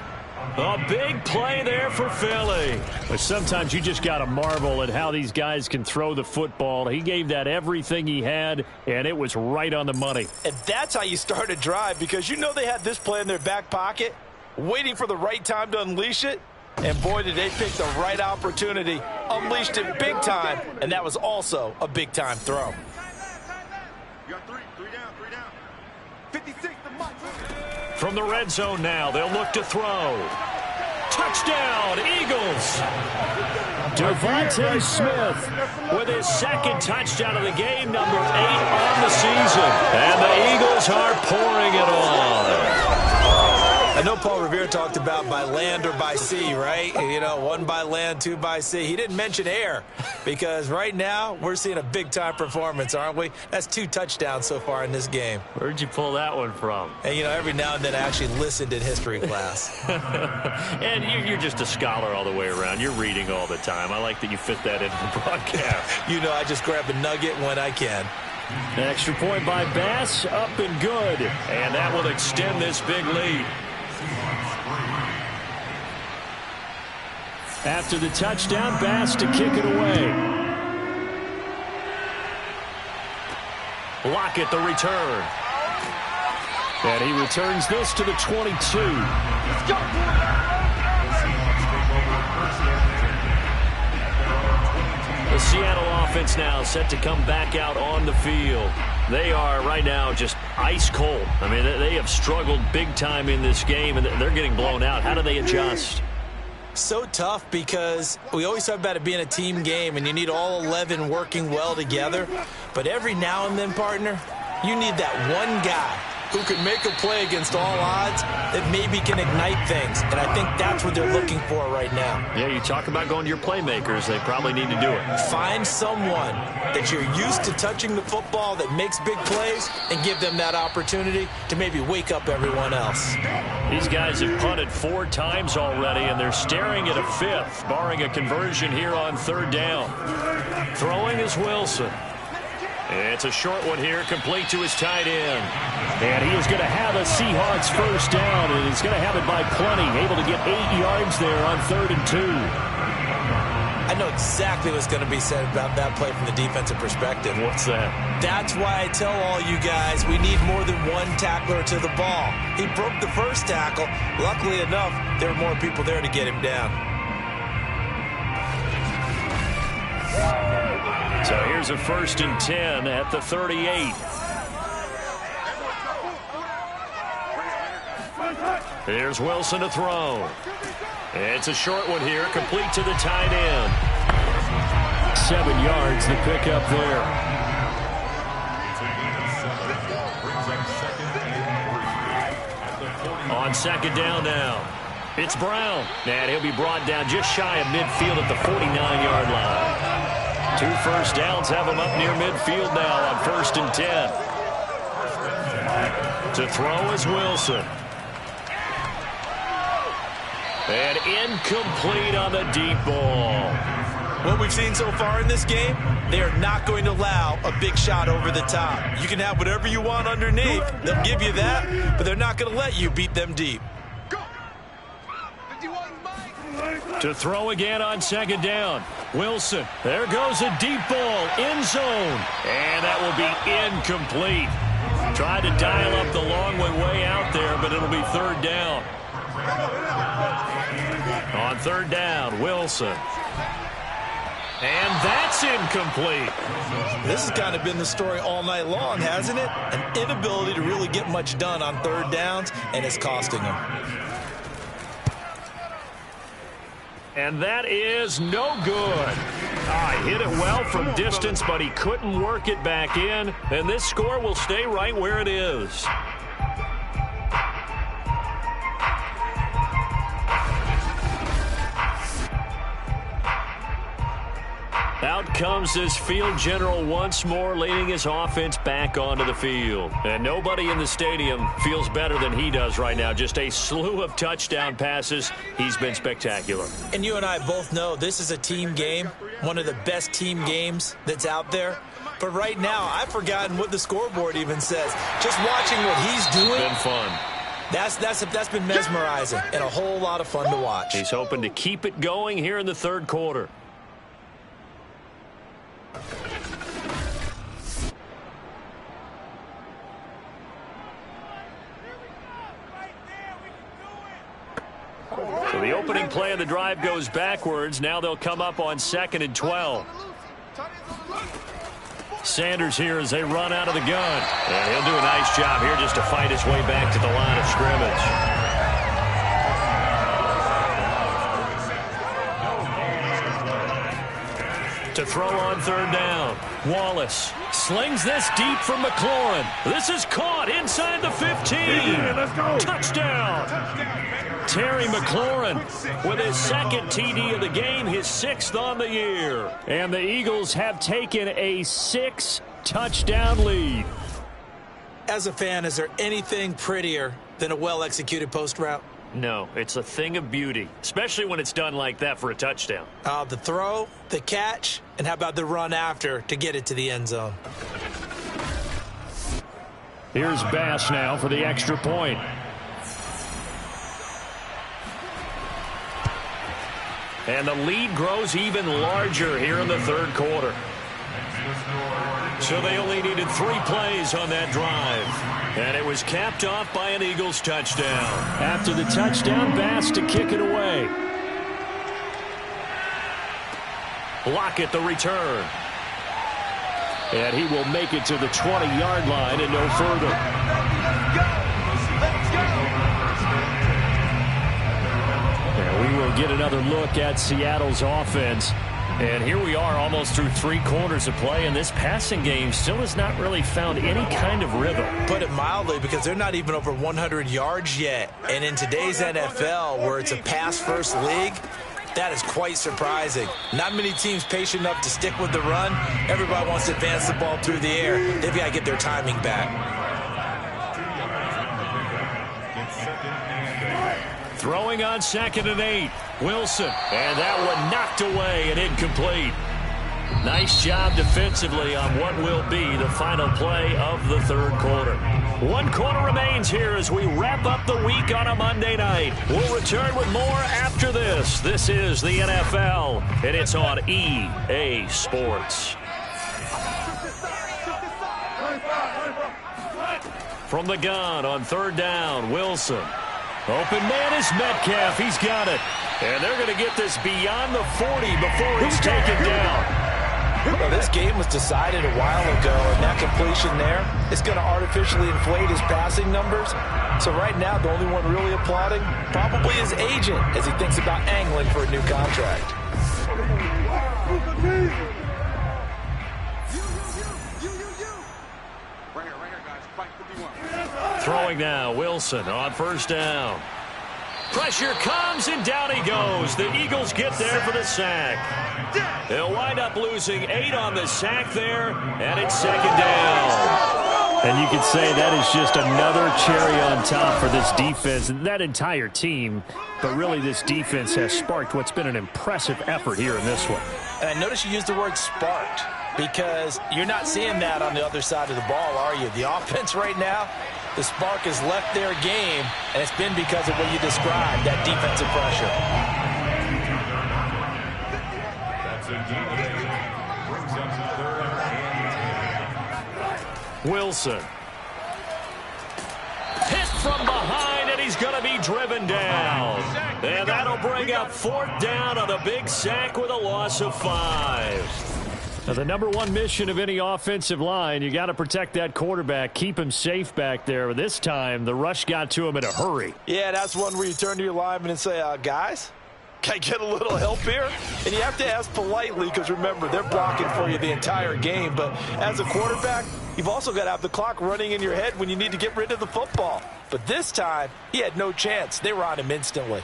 [SPEAKER 2] A big play there for Philly.
[SPEAKER 6] But sometimes you just got to marvel at how these guys can throw the football. He gave that everything he had, and it was right on the money.
[SPEAKER 8] And that's how you start a drive, because you know they had this play in their back pocket, waiting for the right time to unleash it. And boy, did they pick the right opportunity, unleashed it big time, and that was also a big-time throw.
[SPEAKER 5] You got 3 down. 56 to Mike.
[SPEAKER 2] From the red zone now, they'll look to throw. Touchdown, Eagles!
[SPEAKER 6] Devontae Smith
[SPEAKER 2] With his 2nd touchdown of the game, number 8 on the season. And the Eagles are pouring it on.
[SPEAKER 3] I know Paul Revere talked about by land or by sea, right? You know, 1 by land, 2 by sea. He didn't mention air, because right now we're seeing a big-time performance, aren't we? That's 2 touchdowns so far in this game.
[SPEAKER 2] Where'd you pull that one from?
[SPEAKER 3] And, you know, every now and then I actually listened in history class.
[SPEAKER 2] And you're just a scholar all the way around. You're reading all the time. I like that you fit that into the broadcast.
[SPEAKER 3] You know, I just grab a nugget when I can.
[SPEAKER 6] An extra point by Bass, up and good.
[SPEAKER 2] And that will extend this big lead.
[SPEAKER 6] After the touchdown, Bass to kick it away.
[SPEAKER 2] Lockett the return.
[SPEAKER 6] And he returns this to the 22.
[SPEAKER 2] The Seattle offense now set to come back out on the field. They are right now just ice cold. I mean, they have struggled big time in this game, and they're getting blown out. How do they adjust?
[SPEAKER 3] So tough, because we always talk about it being a team game and you need all 11 working well together. But every now and then, partner, you need that one guy who can make a play against all odds that maybe can ignite things. And I think that's what they're looking for right now.
[SPEAKER 2] Yeah, you talk about going to your playmakers. They probably need to do it.
[SPEAKER 3] Find someone that you're used to touching the football that makes big plays and give them that opportunity to maybe wake up everyone else.
[SPEAKER 2] These guys have punted 4 times already, and they're staring at a 5th, barring a conversion here on 3rd down. Throwing is Wilson. It's a short one here, complete to his tight end.
[SPEAKER 6] And he is going to have a Seahawks 1st down, and he's going to have it by plenty. Able to get 8 yards there on 3rd and 2.
[SPEAKER 3] I know exactly what's going to be said about that play from the defensive perspective.
[SPEAKER 2] What's that?
[SPEAKER 3] That's why I tell all you guys we need more than one tackler to the ball. He broke the first tackle. Luckily enough, there were more people there to get him down.
[SPEAKER 2] So here's a 1st and 10 at the 38. Here's Wilson to throw. It's a short one here, complete to the tight end.
[SPEAKER 6] 7 yards, the pickup there.
[SPEAKER 2] On 2nd down now, it's Brown. And he'll be brought down just shy of midfield at the 49-yard line. 2 first downs have him up near midfield now on 1st and 10. To throw is Wilson. And incomplete on the deep ball.
[SPEAKER 8] What we've seen so far in this game, they are not going to allow a big shot over the top. You can have whatever you want underneath. They'll give you that, but they're not going to let you beat them deep.
[SPEAKER 2] To throw again on second down. Wilson. There goes a deep ball. End zone. And that will be incomplete. Tried to dial up the long way out there, but it'll be third down. On third down, Wilson. And that's incomplete.
[SPEAKER 8] This has kind of been the story all night long, hasn't it? An inability to really get much done on third downs, and it's costing them.
[SPEAKER 2] And that is no good. Hit it well from distance, but he couldn't work it back in. And this score will stay right where it is. Out comes this field general once more, leading his offense back onto the field. And nobody in the stadium feels better than he does right now. Just a slew of touchdown passes. He's been spectacular.
[SPEAKER 3] And you and I both know this is a team game, one of the best team games that's out there. But right now, I've forgotten what the scoreboard even says. Just watching what he's doing.
[SPEAKER 2] It's been fun.
[SPEAKER 3] That's been mesmerizing and a whole lot of fun to watch.
[SPEAKER 2] He's hoping to keep it going here in the third quarter. So the opening play of the drive goes backwards. Now they'll come up on 2nd and 12. Sanders here as they run out of the gun. And he'll do a nice job here just to fight his way back to the line of scrimmage. To throw on third down. Wallace slings this deep from McLaurin. This is caught inside the 15.
[SPEAKER 5] Let's go.
[SPEAKER 2] Touchdown. Terry McLaurin with his second TD of the game, his 6th on the year. And the Eagles have taken a 6-touchdown lead.
[SPEAKER 3] As a fan, is there anything prettier than a well-executed post route?
[SPEAKER 2] No, it's a thing of beauty, especially when it's done like that for a touchdown.
[SPEAKER 3] The throw, the catch, and how about the run after to get it to the end zone?
[SPEAKER 2] Here's Bass now for the extra point. And the lead grows even larger here in the third quarter. So they only needed 3 plays on that drive. And it was capped off by an Eagles touchdown. After the touchdown, Bass to kick it away. Lockett the return. And he will make it to the 20-yard line and no further. And we will get another look at Seattle's offense. And here we are almost through 3 quarters of play, and this passing game still has not really found any kind of rhythm.
[SPEAKER 3] Put it mildly, because they're not even over 100 yards yet. And in today's NFL, where it's a pass-first league, that is quite surprising. Not many teams patient enough to stick with the run. Everybody wants to advance the ball through the air. They've got to get their timing back.
[SPEAKER 2] Throwing on 2nd and 8. Wilson. And that one knocked away and incomplete. Nice job defensively on what will be the final play of the third quarter. 1 quarter remains here as we wrap up the week on a Monday night. We'll return with more after this. This is the NFL, and it's on EA Sports. From the gun on third down, Wilson. Open man is Metcalf. He's got it. And they're going to get this beyond the 40 before it's taken down.
[SPEAKER 8] Well, this game was decided a while ago, and that completion there is going to artificially inflate his passing numbers. So right now, the only one really applauding probably his agent as he thinks about angling for a new contract.
[SPEAKER 2] Throwing now, Wilson on first down. Pressure comes, and down he goes. The Eagles get there for the sack. They'll wind up losing 8 on the sack there, and it's 2nd down.
[SPEAKER 6] And you could say that is just another cherry on top for this defense and that entire team. But really, this defense has sparked what's been an impressive effort here in this one.
[SPEAKER 3] And I notice you used the word sparked because you're not seeing that on the other side of the ball, are you? The offense right now, the spark has left their game, and it's been because of what you described, that defensive pressure.
[SPEAKER 4] That's a gain of 8. Brings up 3rd and 10.
[SPEAKER 2] Wilson. Hit from behind, and he's going to be driven down. And that'll bring up 4th down on a big sack with a loss of 5.
[SPEAKER 6] Now, the number one mission of any offensive line, you got to protect that quarterback, keep him safe back there. This time, the rush got to him in a hurry.
[SPEAKER 8] Yeah, that's one where you turn to your lineman and say, guys, can I get a little help here? And you have to ask politely because, remember, they're blocking for you the entire game. But as a quarterback, you've also got to have the clock running in your head when you need to get rid of the football. But this time, he had no chance. They were on him instantly.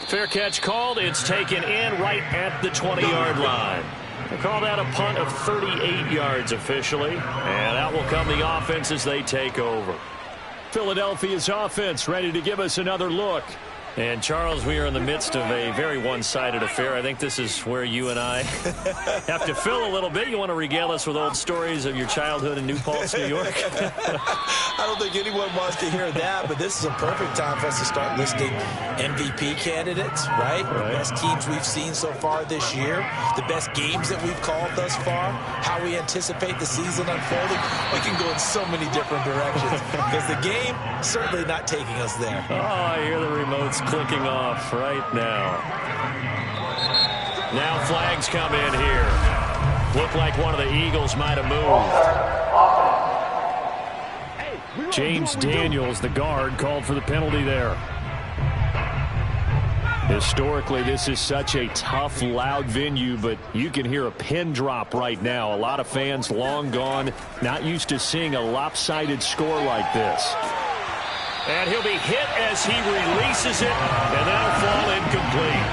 [SPEAKER 2] Fair catch called. It's taken in right at the 20-yard line. They call that a punt of 38 yards officially. And out will come the offense as they take over.
[SPEAKER 6] Philadelphia's offense ready to give us another look.
[SPEAKER 2] And, Charles, we are in the midst of a very one-sided affair. I think this is where you and I have to fill a little bit. You want to regale us with old stories of your childhood in New Paltz, New York?
[SPEAKER 3] I don't think anyone wants to hear that, but this is a perfect time for us to start listing MVP candidates, right? The best teams we've seen so far this year, the best games that we've called thus far, how we anticipate the season unfolding. We can go in so many different directions because the game certainly not taking us there.
[SPEAKER 2] Oh, I hear the remotes clicking off right now. Now flags come in here. Look like one of the Eagles might have moved.
[SPEAKER 6] James Daniels, the guard, called for the penalty there. Historically, this is such a tough, loud venue, but you can hear a pin drop right now. A lot of fans long gone, not used to seeing a lopsided score like this.
[SPEAKER 2] And he'll be hit as he releases it, and that'll fall incomplete.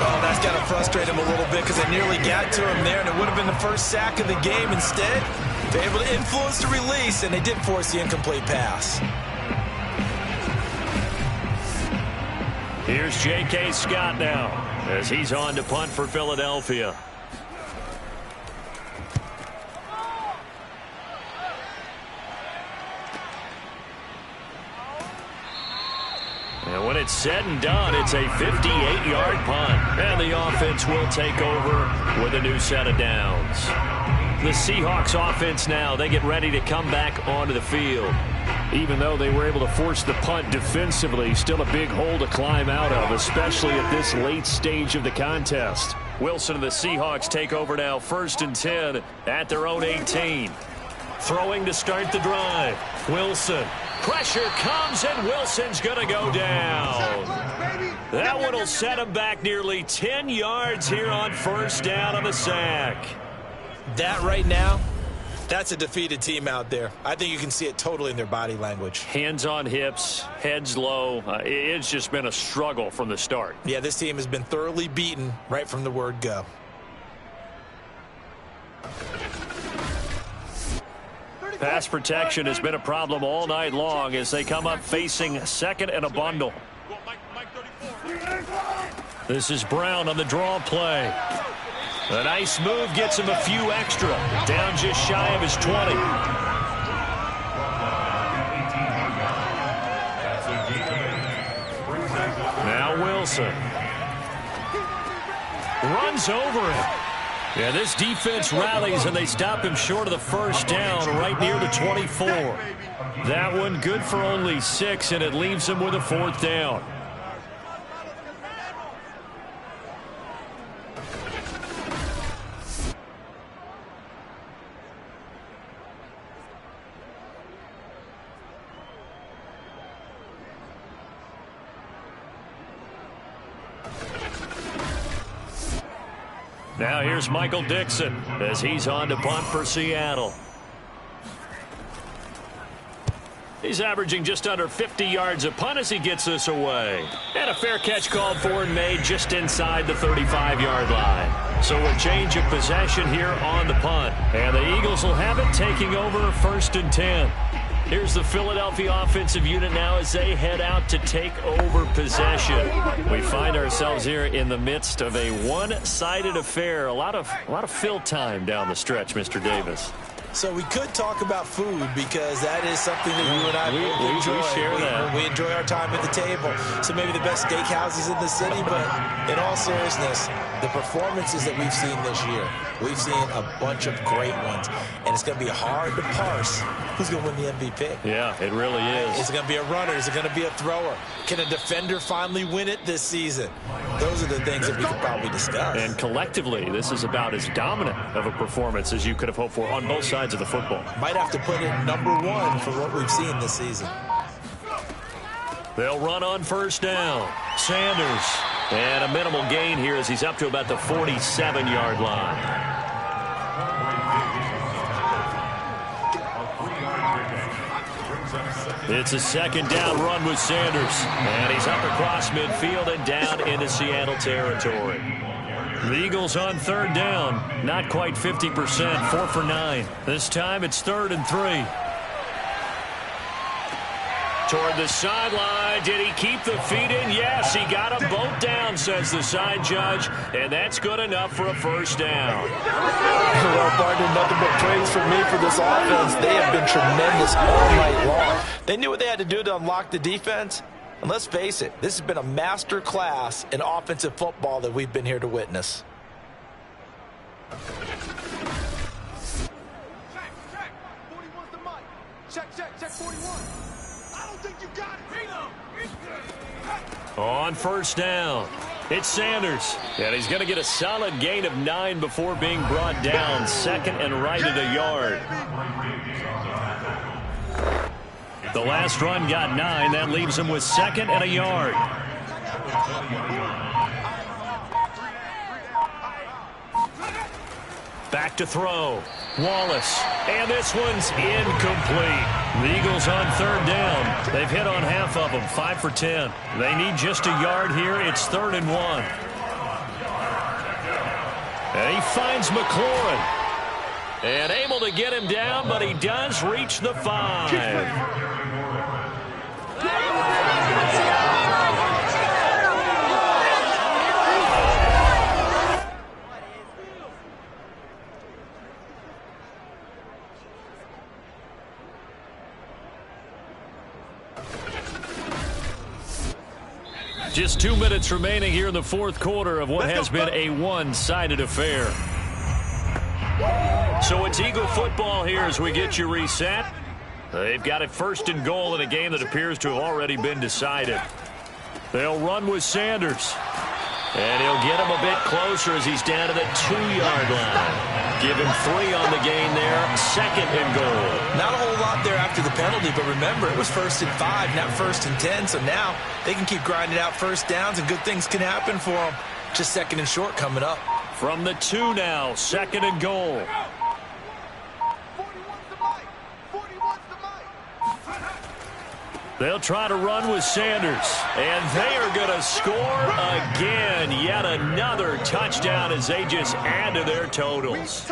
[SPEAKER 3] Oh, that's got to frustrate him a little bit because they nearly got to him there, and it would have been the first sack of the game. Instead, they're able to influence the release, and they did force the incomplete pass.
[SPEAKER 2] Here's J.K. Scott now as he's on to punt for Philadelphia. And when it's said and done, it's a 58-yard punt. And the offense will take over with a new set of downs. The Seahawks offense now, they get ready to come back onto the field.
[SPEAKER 6] Even though they were able to force the punt defensively, still a big hole to climb out of, especially at this late stage of the contest.
[SPEAKER 2] Wilson and the Seahawks take over now, 1st and 10 at their own 18. Throwing to start the drive. Wilson. Pressure comes, and Wilson's going to go down. That one will set him back nearly 10 yards here on 1st down on the sack.
[SPEAKER 3] That right now, that's a defeated team out there. I think you can see it totally in their body language.
[SPEAKER 2] Hands on hips, heads low. It's just been a struggle from the start.
[SPEAKER 3] Yeah, this team has been thoroughly beaten right from the word go.
[SPEAKER 2] Pass protection has been a problem all night long as they come up facing 2nd and a bundle. This is Brown on the draw play. A nice move gets him a few extra. Down just shy of his 20. Now Wilson. Runs over him. Yeah, this defense rallies, and they stop him short of the 1st down right near the 24. That one good for only 6, and it leaves him with a 4th down. Now here's Michael Dixon as he's on to punt for Seattle. He's averaging just under 50 yards a punt as he gets this away. And a fair catch called for and made just inside the 35-yard line. So a change of possession here on the punt. And the Eagles will have it, taking over 1st and 10. Here's the Philadelphia offensive unit now as they head out to take over possession. We find ourselves here in the midst of a one-sided affair. A lot of fill time down the stretch, Mr. Davis.
[SPEAKER 3] So we could talk about food because that is something that you and I both enjoy.
[SPEAKER 2] We share that.
[SPEAKER 3] We enjoy our time at the table. So maybe the best steakhouses in the city, but in all seriousness, the performances that we've seen this year, we've seen a bunch of great ones. And it's going to be hard to parse who's going to win the MVP.
[SPEAKER 2] Yeah, it really is.
[SPEAKER 3] Is it going to be a runner? Is it going to be a thrower? Can a defender finally win it this season? Those are the things that we could probably discuss.
[SPEAKER 2] And collectively, this is about as dominant of a performance as you could have hoped for on both sides of the football.
[SPEAKER 3] Might have to put it #1 for what we've seen this season.
[SPEAKER 2] They'll run on 1st down. Sanders. And a minimal gain here as he's up to about the 47-yard line. It's a 2nd down run with Sanders. And he's up across midfield and down into Seattle territory. The Eagles on 3rd down. Not quite 50%, 4 for 9. This time it's 3rd and 3. Toward the sideline. Did he keep the feet in? Yes, he got them both down, says the side judge. And that's good enough for a 1st down.
[SPEAKER 8] Well, partner, nothing but praise for me for this offense. They have been tremendous all night long. They knew what they had to do to unlock the defense. And let's face it, this has been a master class in offensive football that we've been here to witness.
[SPEAKER 5] Check 41. I don't think you got it.
[SPEAKER 2] On 1st down, it's Sanders. And he's going to get a solid gain of 9 before being brought down. 2nd and right at a yard. The last run got 9. That leaves him with 2nd and a yard. Back to throw. Wallace. And this one's incomplete. The Eagles on 3rd down. They've hit on half of them, 5 for 10. They need just a yard here. It's 3rd and 1. And he finds McLaurin. And able to get him down, but he does reach the 5. Just 2 minutes remaining here in the 4th quarter of what has been a one-sided affair. So it's Eagle football here as we get you reset. They've got it 1st and goal in a game that appears to have already been decided. They'll run with Sanders. And he'll get him a bit closer as he's down to the 2-yard line. Give him 3 on the gain there. 2nd and goal.
[SPEAKER 3] Not a whole lot there after the penalty, but remember, it was 1st and 5, not 1st and 10. So now they can keep grinding out 1st downs, and good things can happen for them. Just 2nd and short coming up.
[SPEAKER 2] From the 2 now, 2nd and goal.
[SPEAKER 5] 41's the mic. 41's the mic.
[SPEAKER 2] They'll try to run with Sanders. And they are going to score again. Yet another touchdown as they just add to their totals.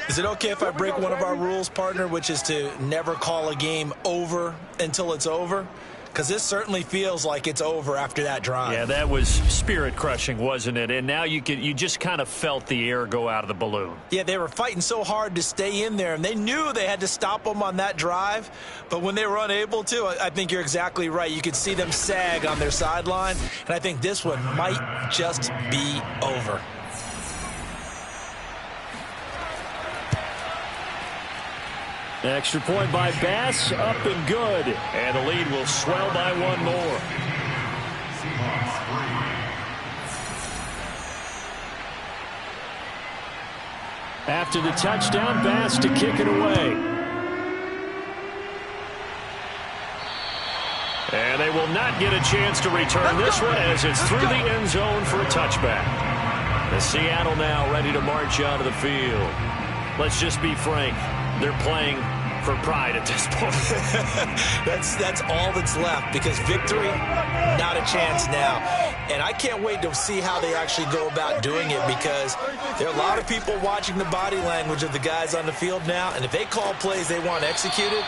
[SPEAKER 3] Is it okay if I break one of our rules, partner, which is to never call a game over until it's over? Because this certainly feels like it's over after that drive.
[SPEAKER 2] Yeah, that was spirit-crushing, wasn't it? And now you just kind of felt the air go out of the balloon.
[SPEAKER 3] Yeah, they were fighting so hard to stay in there, and they knew they had to stop them on that drive. But when they were unable to, I think you're exactly right. You could see them sag on their sideline, and I think this one might just be over.
[SPEAKER 2] Extra point by Bass, up and good. And the lead will swell by 1 more. After the touchdown, Bass to kick it away. And they will not get a chance to return this one as it's through the end zone for a touchback. The Seattle now ready to march out of the field. Let's just be frank. They're playing for pride at this point.
[SPEAKER 3] That's all that's left, because victory, not a chance now. And I can't wait to see how they actually go about doing it, because there are a lot of people watching the body language of the guys on the field now, and if they call plays they want executed,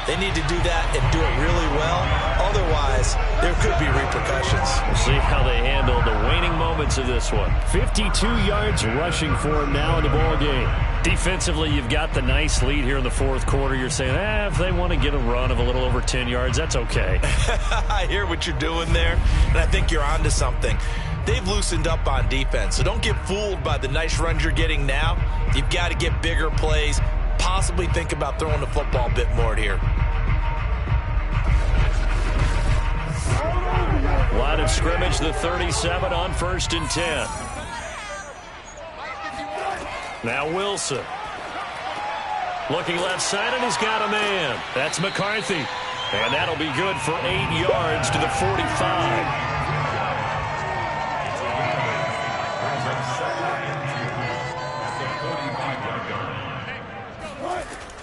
[SPEAKER 3] they need to do that and do it really well. Otherwise, there could be repercussions.
[SPEAKER 2] We'll see how they handle the waning moments of this one. 52 yards rushing for him now in the ball game. Defensively, you've got the nice lead here in the fourth quarter. You're saying, if they want to get a run of a little over 10 yards, that's okay.
[SPEAKER 3] I hear what you're doing there, and I think you're onto something. They've loosened up on defense, so don't get fooled by the nice runs you're getting now. You've got to get bigger plays, possibly think about throwing the football a bit more here.
[SPEAKER 2] Line of scrimmage, the 37 on 1st and 10. Now Wilson. Looking left side, and he's got a man. That's McCarthy. And that'll be good for 8 yards to the 45.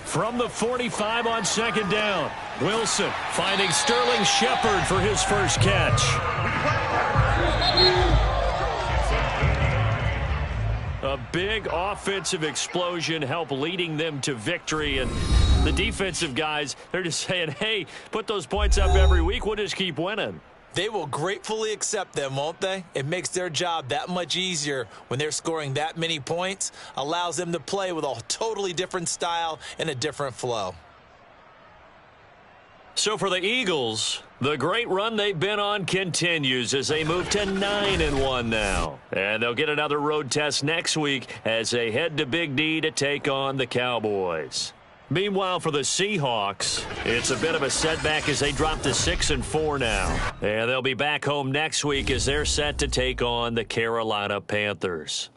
[SPEAKER 2] From the 45 on 2nd down, Wilson finding Sterling Shepard for his first catch. A big offensive explosion helped leading them to victory, and the defensive guys, they're just saying, hey, put those points up every week, we'll just keep winning.
[SPEAKER 3] They will gratefully accept them, won't they? It makes their job that much easier when they're scoring that many points. Allows them to play with a totally different style and a different flow.
[SPEAKER 2] So for the Eagles, the great run they've been on continues as they move to 9-1 now. And they'll get another road test next week as they head to Big D to take on the Cowboys. Meanwhile, for the Seahawks, it's a bit of a setback as they drop to 6-4 now. And they'll be back home next week as they're set to take on the Carolina Panthers.